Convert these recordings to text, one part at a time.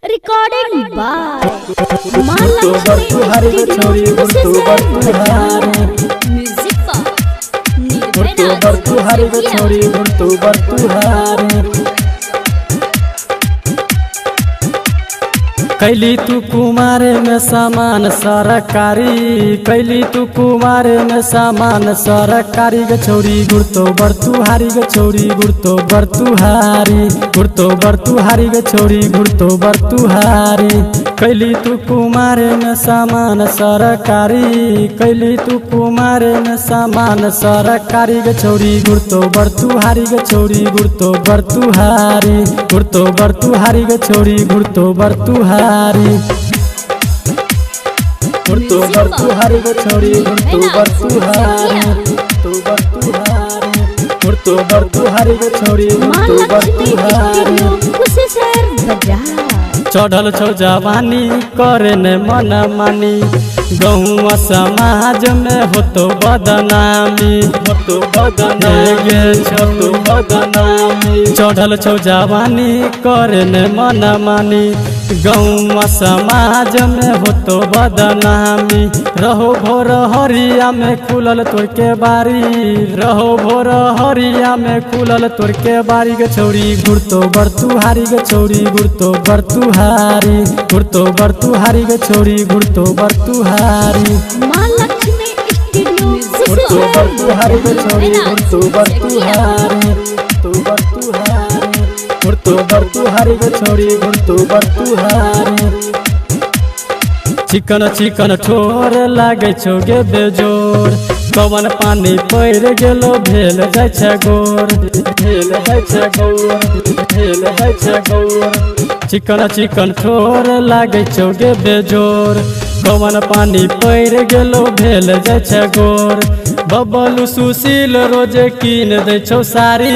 Recording by Malakshmi Music for कैली तू कुमारे में सामान सरकारी, कैली तू कुमारे में सामान सरकारी ग छौरी गुड़तो बरतुहारी ग छौरी गुड़तो बरतुहारी गुड़तो बरतुहारी ग छौरी गुड़तो बरतुहारी। कैली तू कुमारे में सामान सरकारी, कैली तू कुमारे में सामान सरकारी ग छौरी गुड़तो बरतुहारी ग छौरी गुड़तो बरतुहारी गुड़तो बरतुहारी ग छौरी गुड़तो बरतुहारी गुड़तो बरतुहारी ग छौरी गुड़तो बरतुहारी गुड़तो बरतुहारी ग छौरी गुड़तो बरतुहारी। चढ़ल छौ जवानी करे ने मन मानी, गाँव समाज में होतो बदनामी होतो बदनामी। चढ़ल छौ जवानी करे ने मन मानी, गाँव समाज में होतो बदनामी। रहो भोर हरिया में खुलल तोर के बारी, रहो भोर हरिया में खुलल तोर के बारी ग छौरी गुड़तो बरतुहारी ग छौरी गुड़तो बरतुहारी गुड़तो बरतुहारी ग छौरी गुड़तो बरतुहारी। Malakshmi Studio गुड़तो बरतुहारी ग छौरी गुड़तो बरतुहारी गुड़तो बरतुहारी ग छौरी गुड़तो बरतुहारी। चिकन चिकन ठोर लागे छौ गे बेजोर, कवन पानी पैर गेलो भेल जाइ छै गोर भेल जाइ छै गोर भेल जाइ छै गोर। चिकन चिकन ठोर लागे छौ गे बेजोर, कवन पानी पैर गेलो भेल जाइ छै गोर। बबलू सुशील रोजे कीन दै छौ साड़ी,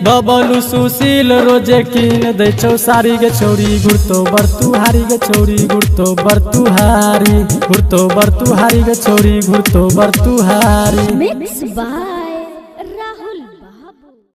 बबलू सुशील रोजे कीन दै छौ साड़ी गे छौरी गुड़तो बरतुहारी गे छौरी गुड़तो बरतुहारी गुड़तो बरतुहारी गे छौरी गुड़तो बरतुहारी। Mixed by